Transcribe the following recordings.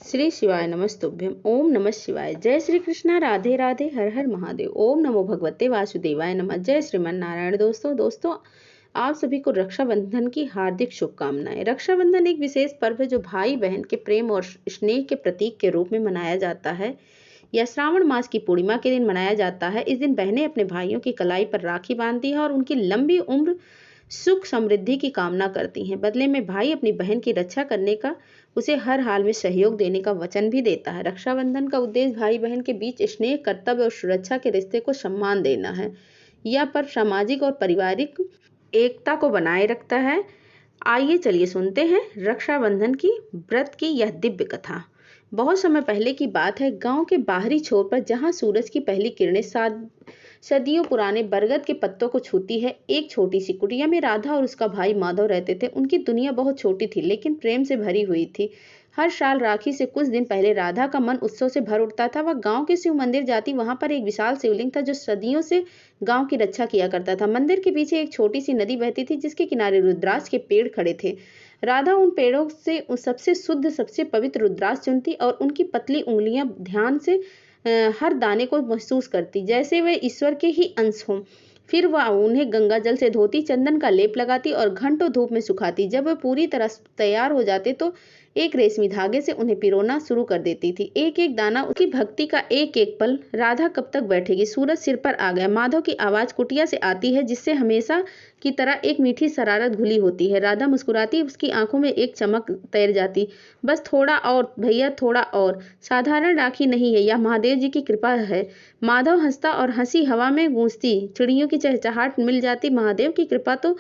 श्री शिवाय नमस्तुभ्यम। ओम नमः शिवाय। जय श्री कृष्णा। राधे राधे। हर हर महादेव। ओम नमो भगवते वासुदेवाय नमः। जय श्रीमन नारायण। दोस्तों आप सभी को रक्षाबंधन की हार्दिक शुभकामनाएं। रक्षाबंधन एक विशेष पर्व है जो भाई बहन के प्रेम और स्नेह के प्रतीक के रूप में मनाया जाता है। यह श्रावण मास की पूर्णिमा के दिन मनाया जाता है। इस दिन बहनें अपने भाइयों की कलाई पर राखी बांधती हैं और उनकी लंबी उम्र सुख समृद्धि की कामना करती हैं। बदले में भाई अपनी बहन की रक्षा करने का, उसे हर हाल में सहयोग देने का वचन भी देता है। रक्षाबंधन का उद्देश्य भाई बहन के बीच स्नेह, कर्तव्य और सुरक्षा के रिश्ते को सम्मान देना है। यह पर्व सामाजिक और पारिवारिक एकता को बनाए रखता है। आइए चलिए सुनते हैं रक्षाबंधन की व्रत की यह दिव्य कथा। बहुत समय पहले की बात है। गांव के बाहरी छोर पर, जहां सूरज की पहली किरणें सदियों पुराने बरगद के पत्तों को छूती है, एक छोटी सी कुटिया में राधा और उसका भाई माधव रहते थे। उनकी दुनिया बहुत छोटी थी लेकिन प्रेम से भरी हुई थी। हर साल राखी से कुछ दिन पहले राधा का मन उत्सव से भर उठता था। वह गांव के शिव मंदिर जाती। वहां पर एक विशाल शिवलिंग था जो सदियों से गांव की रक्षा किया करता था। मंदिर के पीछे एक छोटी सी नदी बहती थी जिसके किनारे रुद्राक्ष के पेड़ खड़े थे। राधा उन पेड़ों से सबसे शुद्ध, सबसे पवित्र रुद्राक्ष चुनती और उनकी पतली उंगलियां ध्यान से हर दाने को महसूस करती, जैसे वे ईश्वर के ही अंश हों। फिर वह उन्हें गंगा जल से धोती, चंदन का लेप लगाती और घंटों धूप में सुखाती। जब वे पूरी तरह तैयार हो जाते तो एक रेशमी धागे से उन्हें पिरोना शुरू कर देती थी। एक एक दाना, उसकी भक्ति का एक एक पल। राधा कब तक बैठेगी? सूरज सिर पर आ गया। माधव की आवाज कुटिया से आती है, जिससे हमेशा की तरह एक मीठी शरारत घुली होती है। राधा मुस्कुराती, उसकी आंखों में एक चमक तैर जाती। बस थोड़ा और भैया, थोड़ा और। साधारण राखी नहीं है, यह महादेव जी की कृपा है। माधव हंसता और हंसी हवा में गूंजती। चिड़ियों की चहचहाट मिल जाती। महादेव की कृपा तो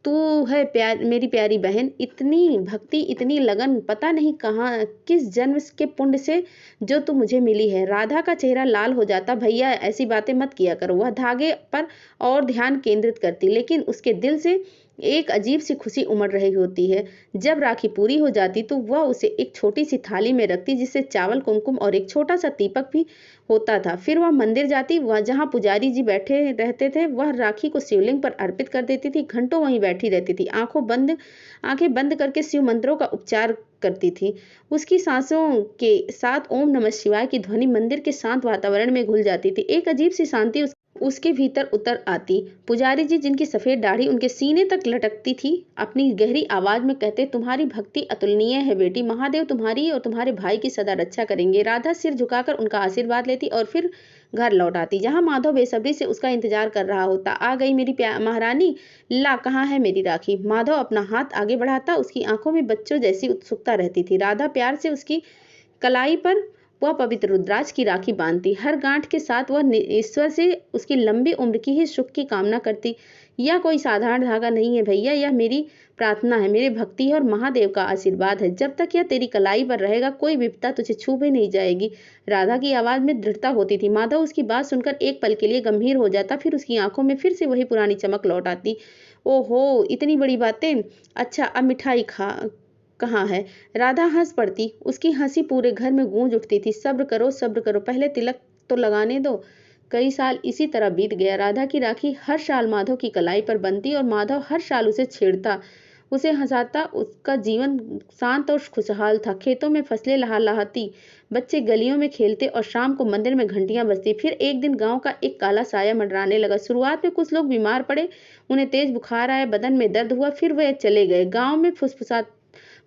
तू है मेरी प्यारी बहन। इतनी भक्ति, इतनी लगन, पता नहीं कहाँ, किस जन्म के पुण्य से जो तू मुझे मिली है। राधा का चेहरा लाल हो जाता। भैया ऐसी बातें मत किया करो। वह धागे पर और ध्यान केंद्रित करती, लेकिन उसके दिल से एक अजीब सी खुशी उमड़ रही होती है। जब राखी पूरी हो जाती तो वह उसे एक छोटी सी थाली में रखती, जिससे चावल, कुमकुम और एक छोटा सा दीपक भी होता था। फिर वह मंदिर जाती। वह जहाँ पुजारी जी बैठे रहते थे, वह राखी को शिवलिंग पर अर्पित कर देती थी। घंटों वहीं बैठी रहती थी, आंखें बंद करके शिव मंत्रों का उच्चार करती थी। उसकी सांसों के साथ ओम नमः शिवाय की ध्वनि मंदिर के शांत वातावरण में घुल जाती थी। एक अजीब सी शांति उसके भीतर उतर आती। पुजारी जी, जिनकी सफेद दाढ़ी उनके सीने तक लटकती थी, अपनी गहरी आवाज में कहते, तुम्हारी भक्ति अतुलनीय है बेटी। महादेव तुम्हारी और तुम्हारे भाई की सदा रक्षा करेंगे। राधा सिर झुकाकर उनका आशीर्वाद लेती और फिर घर लौट आती, जहां माधव बेसब्री से उसका इंतजार कर रहा होता। आ गई मेरी महारानी, ला कहाँ है मेरी राखी? माधव अपना हाथ आगे बढ़ाता। उसकी आंखों में बच्चों जैसी उत्सुकता रहती थी। राधा प्यार से उसकी कलाई पर वह पवित्र रुद्राक्ष की राखी बांधती। हर गांठ के साथ वह ईश्वर से उसकी लंबी उम्र की ही सुख की कामना करती। यह कोई साधारण धागा नहीं है भैया, यह मेरी प्रार्थना है, मेरी भक्ति है और महादेव का आशीर्वाद है। जब तक यह तेरी कलाई पर रहेगा, कोई विपदा तुझे छू भी नहीं जाएगी। राधा की आवाज में दृढ़ता होती थी। माधव उसकी बात सुनकर एक पल के लिए गंभीर हो जाता, फिर उसकी आंखों में फिर से वही पुरानी चमक लौट आती। ओहो, इतनी बड़ी बातें। अच्छा, अब मिठाई कहाँ है? राधा हंस पड़ती। उसकी हंसी पूरे घर में गूंज उठती थी। सब्र करो, सब्र करो, पहले तिलक तो लगाने दो। कई साल इसी तरह बीत गया। राधा की राखी हर साल माधव की कलाई पर बनती और माधव हर साल उसे छेड़ता, उसे हंसाता। उसका जीवन शांत और खुशहाल था। खेतों में फसलें लहलहाती, बच्चे गलियों में खेलते और शाम को मंदिर में घंटियां बजती। फिर एक दिन गांव का एक काला साया मंडराने लगा। शुरुआत में कुछ लोग बीमार पड़े, उन्हें तेज बुखार आया, बदन में दर्द हुआ, फिर वे चले गए। गांव में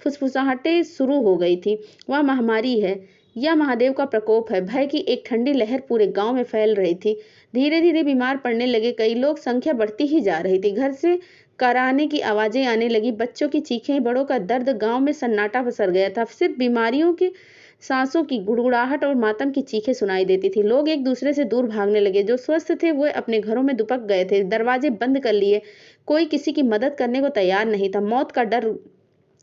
फुसफुसाहटें शुरू हो गई थी। वह महामारी है, यह महादेव का प्रकोप है। भय की एक ठंडी लहर पूरे गांव में फैल रही थी। धीरे धीरे बीमार पड़ने लगे कई लोग। संख्या बढ़ती ही जा रही थी। घर से कराहने की आवाजें आने लगी, बच्चों की चीखें, बड़ों का दर्द। गांव में सन्नाटा पसर गया था। सिर्फ बीमारियों के सांसों की गुड़गुड़ाहट और मातम की चीखें सुनाई देती थी। लोग एक दूसरे से दूर भागने लगे। जो स्वस्थ थे वो अपने घरों में दुबक गए थे, दरवाजे बंद कर लिए। कोई किसी की मदद करने को तैयार नहीं था। मौत का डर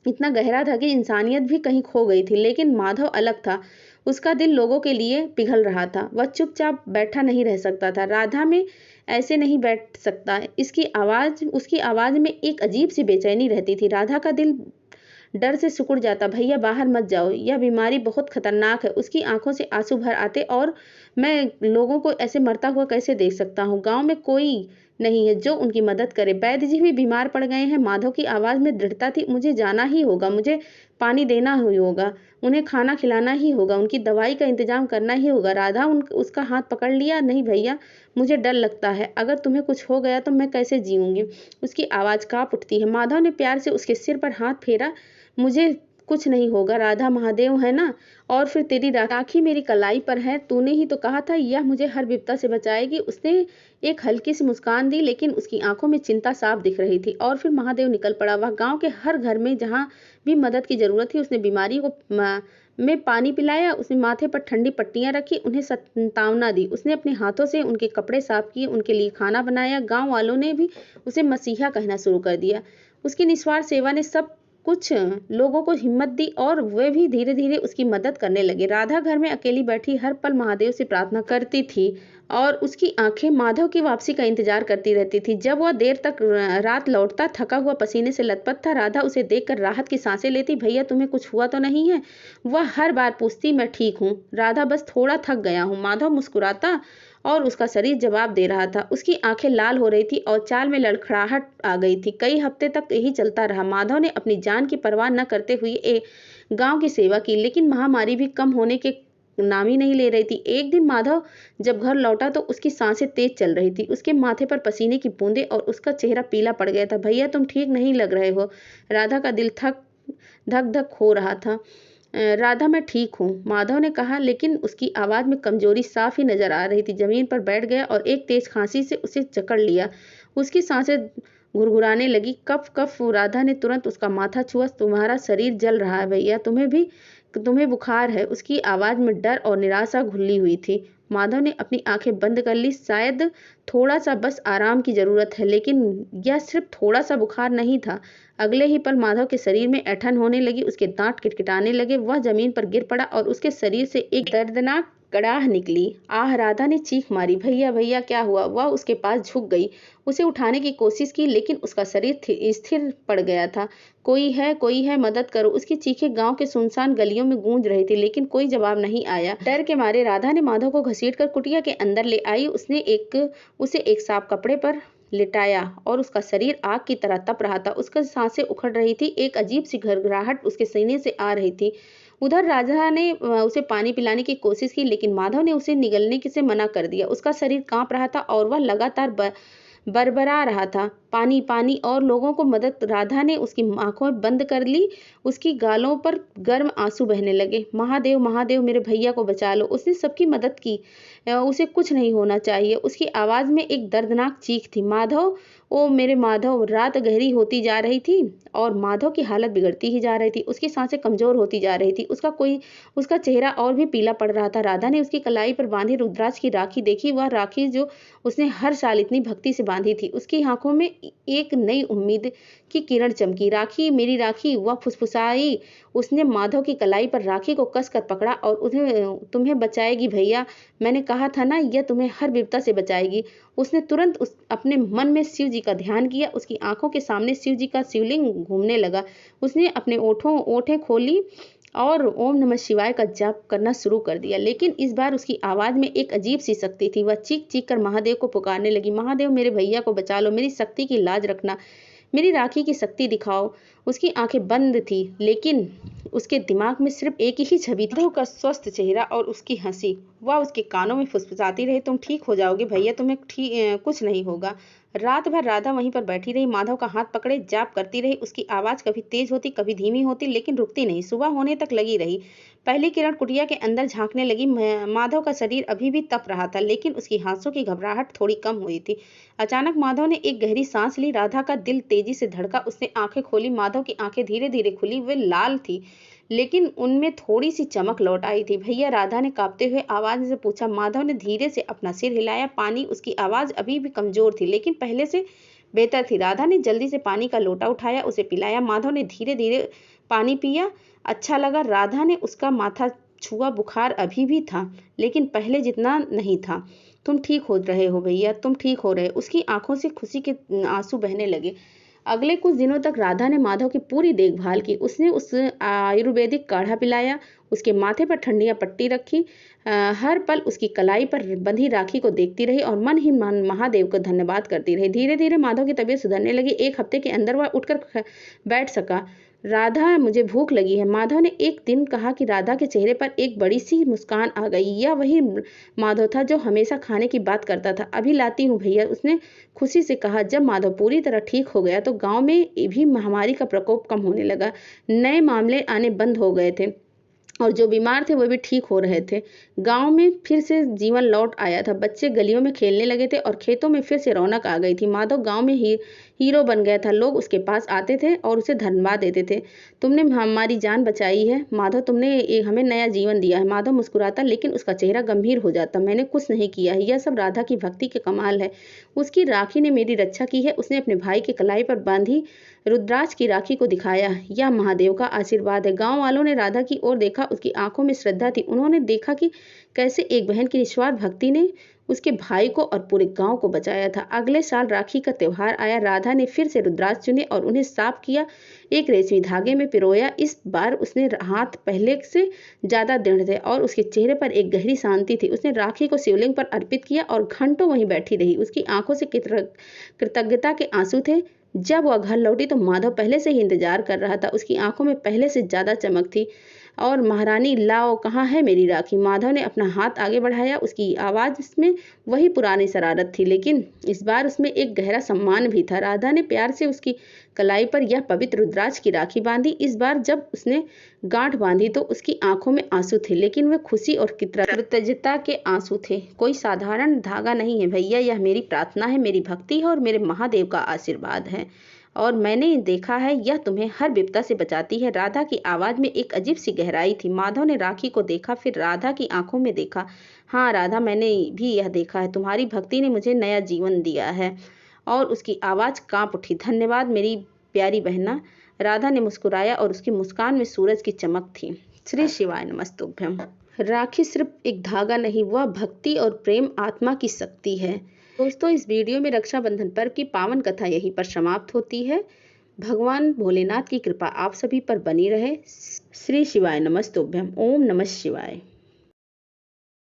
इतना गहरा था कि इंसानियत भी कहीं खो गई थी। लेकिन माधव अलग था। उसका दिल लोगों के लिए पिघल रहा था। वह चुपचाप बैठा नहीं रह सकता था। राधा में ऐसे नहीं बैठ सकता। उसकी आवाज में एक अजीब सी बेचैनी रहती थी। राधा का दिल डर से सिकुड़ जाता। भैया बाहर मत जाओ, यह बीमारी बहुत खतरनाक है। उसकी आंखों से आंसू भर आते। और मैं लोगों को ऐसे मरता हुआ कैसे देख सकता हूँ? गांव में कोई नहीं है जो उनकी मदद करे। वैद्य जी भी बीमार पड़ गए हैं। माधव की आवाज़ में दृढ़ता थी। मुझे जाना ही होगा, मुझे पानी देना ही होगा, उन्हें खाना खिलाना ही होगा, उनकी दवाई का इंतजाम करना ही होगा। राधा उसका हाथ पकड़ लिया। नहीं भैया, मुझे डर लगता है, अगर तुम्हें कुछ हो गया तो मैं कैसे जीऊँगी। उसकी आवाज़ काँप उठती है। माधव ने प्यार से उसके सिर पर हाथ फेरा। मुझे कुछ नहीं होगा, राधा महादेव है ना, और फिर तेरी राखी मेरी कलाई पर है। तूने ही तो कहा था यह मुझे हर विपदा से बचाएगी। उसने एक हल्की सी मुस्कान दी, लेकिन उसकी आंखों में चिंता साफ दिख रही थी। और फिर महादेव निकल पड़ा। वह गांव के हर घर में जहां भी मदद की जरूरत थी, उसने बीमारी को में पानी पिलाया। उसने माथे पर ठंडी पट्टियां रखी, उन्हें सांत्वना दी। उसने अपने हाथों से उनके कपड़े साफ किए, उनके लिए खाना बनाया। गाँव वालों ने भी उसे मसीहा कहना शुरू कर दिया। उसकी निस्वार्थ सेवा ने सब कुछ लोगों को हिम्मत दी और वे भी धीरे धीरे उसकी मदद करने लगे। राधा घर में अकेली बैठी हर पल महादेव से प्रार्थना करती थी और उसकी आंखें माधव की वापसी का इंतजार करती रहती थी। जब वह देर तक रात लौटता, थका हुआ, पसीने से लथपथ था, राधा उसे देखकर राहत की सांसें लेती। भैया तुम्हें कुछ हुआ तो नहीं है? वह हर बार पूछती। मैं ठीक हूँ राधा, बस थोड़ा थक गया हूँ। माधव मुस्कुराता और उसका शरीर जवाब दे रहा था। उसकी आंखें लाल हो रही थी और चाल में लड़खड़ाहट आ गई थी। कई हफ्ते तक यही चलता रहा। माधव ने अपनी जान की परवाह न करते हुए गांव की सेवा की, लेकिन महामारी भी कम होने के नाम ही नहीं ले रही थी। एक दिन माधव जब घर लौटा तो उसकी सांसें तेज चल रही थी। उसके माथे पर पसीने की बूंदें और उसका चेहरा पीला पड़ गया था। भैया तुम ठीक नहीं लग रहे हो। राधा का दिल धक धक हो रहा था। राधा मैं ठीक हूँ, माधव ने कहा, लेकिन उसकी आवाज़ में कमजोरी साफ ही नजर आ रही थी। जमीन पर बैठ गया और एक तेज खांसी से उसे जकड़ लिया। उसकी सांसें घुरघुराने लगी। कफ कफ। राधा ने तुरंत उसका माथा छुआ। तुम्हारा शरीर जल रहा है भैया, तुम्हें बुखार है। उसकी आवाज़ में डर और निराशा घुली हुई थी। माधव ने अपनी आंखें बंद कर ली। शायद थोड़ा सा बस आराम की जरूरत है, लेकिन यह सिर्फ थोड़ा सा बुखार नहीं था। अगले ही पल माधव के शरीर में ऐंठन होने लगी। उसके दांत किटकिटाने लगे। वह जमीन पर गिर पड़ा और उसके शरीर से एक दर्दनाक कड़ाह निकली। आह! राधा ने चीख मारी। भैया भैया क्या हुआ? वह उसके पास झुक गई, उसे उठाने की कोशिश की, लेकिन उसका शरीर स्थिर पड़ गया था। कोई है, मदद करो। उसकी चीखें गांव के सुनसान गलियों में गूंज रही थी, लेकिन कोई जवाब नहीं आया। डर के मारे राधा ने माधव को घसीटकर कुटिया के अंदर ले आई। उसे एक साफ कपड़े पर लिटाया और उसका शरीर आग की तरह तप रहा था। उसकी सांसें उखड़ रही थी। एक अजीब सी घरघराहट उसके सीने से आ रही थी। उधर राधा ने उसे पानी पिलाने की कोशिश की, लेकिन माधव ने उसे निगलने से मना कर दिया। उसका शरीर कांप रहा था और वह लगातार बरबरा रहा था। पानी पानी और लोगों को मदद। राधा ने उसकी आंखें बंद कर ली। उसकी गालों पर गर्म आंसू बहने लगे। महादेव महादेव, मेरे भैया को बचा लो। उसने सबकी मदद की, उसे कुछ नहीं होना चाहिए। उसकी आवाज में एक दर्दनाक चीख थी। माधव, ओ मेरे माधव। रात गहरी होती जा रही थी और माधव की हालत बिगड़ती ही जा रही थी। उसकी सांसें कमजोर होती जा रही थी। उसका चेहरा और भी पीला पड़ रहा था। राधा ने उसकी कलाई पर बांधी रुद्राक्ष की राखी देखी। वह राखी जो उसने हर साल इतनी भक्ति से बांधी थी। उसकी आंखों में एक नई उम्मीद की किरण चमकी। राखी, मेरी राखी, वह फुसफुसाई। उसने माधव की कलाई पर राखी को कसकर पकड़ा और तुम्हें बचाएगी भैया, मैंने कहा था ना, यह तुम्हें हर विपदा से बचाएगी। उसने तुरंत अपने मन में शिव जी का ध्यान किया। उसकी आंखों के सामने शिव जी का शिवलिंग घूमने लगा। उसने अपने ओठें खोली और ओम नमः शिवाय का जाप करना शुरू कर दिया। लेकिन इस बार उसकी आवाज में एक अजीब सी शक्ति थी। वह चीख चीख कर महादेव को पुकारने लगी। महादेव, मेरे भैया को बचा लो, मेरी शक्ति की लाज रखना, मेरी राखी की शक्ति दिखाओ। उसकी आंखें बंद थी, लेकिन उसके दिमाग में सिर्फ एक ही छवि थी, माधव का स्वस्थ चेहरा और उसकी हंसी। वह उसके कानों में फुसफुसाती रही, तुम ठीक हो जाओगे भैया, तुम्हें कुछ नहीं होगा। रात भर राधा वहीं पर बैठी रही, माधव का हाथ पकड़े जाप करती रही। उसकी आवाज कभी तेज होती, कभी धीमी होती, लेकिन रुकती नहीं। सुबह होने तक लगी रही। पहली किरण कुटिया के अंदर झांकने लगी। माधव का शरीर अभी भी तप रहा था, लेकिन उसकी सांसों की घबराहट थोड़ी कम हुई थी। अचानक माधव ने एक गहरी सांस ली। राधा का दिल तेजी से धड़का। उसने आंखें खोली। माधव की आंखें धीरे धीरे खुली। वे लाल थी, लेकिन उनमें थोड़ी सी चमक लौट आई थी। भैया, राधा ने कांपते हुए आवाज से पूछा। माधव ने धीरे से अपना सिर हिलाया। पानी। उसकी आवाज अभी भी कमजोर थी, लेकिन पहले से बेहतर थी। राधा ने जल्दी से पानी का लोटा उठाया, उसे पिलाया। माधव ने धीरे धीरे पानी पिया। अच्छा लगा। राधा ने उसका माथा छुआ। बुखार अभी भी था, लेकिन पहले जितना नहीं था। तुम ठीक हो रहे हो भैया, तुम ठीक हो रहे। उसकी आंखों से खुशी के आंसू बहने लगे। अगले कुछ दिनों तक राधा ने माधव की पूरी देखभाल की। उसने उस आयुर्वेदिक काढ़ा पिलाया, उसके माथे पर ठंडियां पट्टी रखी, हर पल उसकी कलाई पर बंधी राखी को देखती रही और मन ही मन महादेव को धन्यवाद करती रही। धीरे धीरे माधव की तबीयत सुधरने लगी। एक हफ्ते के अंदर वह उठकर बैठ सका। राधा, मुझे भूख लगी है, माधव ने एक दिन कहा कि राधा के चेहरे पर एक बड़ी सी मुस्कान आ गई। यह वही माधव था जो हमेशा खाने की बात करता था। अभी लाती हूँ भैया, उसने खुशी से कहा। जब माधव पूरी तरह ठीक हो गया तो गांव में भी महामारी का प्रकोप कम होने लगा। नए मामले आने बंद हो गए थे और जो बीमार थे वो भी ठीक हो रहे थे। गांव में फिर से जीवन लौट आया था। बच्चे गलियों में खेलने लगे थे और खेतों में फिर से रौनक आ गई थी। माधव गांव में हीरो बन गया था। लोग उसके पास आते थे और उसे धन्यवाद देते थे। तुमने हमारी जान बचाई है माधव, तुमने हमें नया जीवन दिया है। माधव मुस्कुराता, लेकिन उसका चेहरा गंभीर हो जाता। मैंने कुछ नहीं किया है, यह सब राधा की भक्ति के कमाल है। उसकी राखी ने मेरी रक्षा की है। उसने अपने भाई के कलाई पर बांधी रुद्राक्ष की राखी को दिखाया। यह महादेव का आशीर्वाद है। गांव वालों ने राधा की ओर देखा। उसकी आंखों में श्रद्धा थी। उन्होंने देखा कि कैसे एक बहन की निस्वार्थ भक्ति ने उसके भाई को और पूरे गांव को बचाया था। अगले साल राखी का त्योहार आया। राधा ने फिर से रुद्राक्ष चुने और उन्हें साफ किया, एक रेशमी धागे में पिरोया। इस बार उसने हाथ पहले से ज्यादा दृढ़ थे और उसके चेहरे पर एक गहरी शांति थी। उसने राखी को शिवलिंग पर अर्पित किया और घंटों वहीं बैठी रही। उसकी आंखों से कृतज्ञता के आंसू थे। जब वह घर लौटी तो माधव पहले से ही इंतजार कर रहा था। उसकी आंखों में पहले से ज्यादा चमक थी। और महारानी, लाओ, कहाँ है मेरी राखी? माधव ने अपना हाथ आगे बढ़ाया। उसकी आवाज में वही पुरानी शरारत थी, लेकिन इस बार उसमें एक गहरा सम्मान भी था। राधा ने प्यार से उसकी कलाई पर यह पवित्र रुद्राक्ष की राखी बांधी। इस बार जब उसने गांठ बांधी तो उसकी आंखों में आंसू थे, लेकिन वे खुशी और कृतज्ञता के आंसू थे। कोई साधारण धागा नहीं है भैया, यह मेरी प्रार्थना है, मेरी भक्ति है और मेरे महादेव का आशीर्वाद है। और मैंने देखा है यह तुम्हें हर विपदा से बचाती है। राधा की आवाज में एक अजीब सी गहराई थी। माधव ने राखी को देखा, फिर राधा की आंखों में देखा। हाँ राधा, मैंने भी यह देखा है, तुम्हारी भक्ति ने मुझे नया जीवन दिया है। और उसकी आवाज कांप उठी। धन्यवाद मेरी प्यारी बहना। राधा ने मुस्कुराया और उसकी मुस्कान में सूरज की चमक थी। श्री शिवाय नमस्तुभ्यम। राखी सिर्फ एक धागा नहीं, वह भक्ति और प्रेम आत्मा की शक्ति है। दोस्तों, इस वीडियो में रक्षाबंधन पर्व की पावन कथा यहीं पर समाप्त होती है। भगवान भोलेनाथ की कृपा आप सभी पर बनी रहे। श्री शिवाय नमस्तुभ्यम। ओम नमः शिवाय।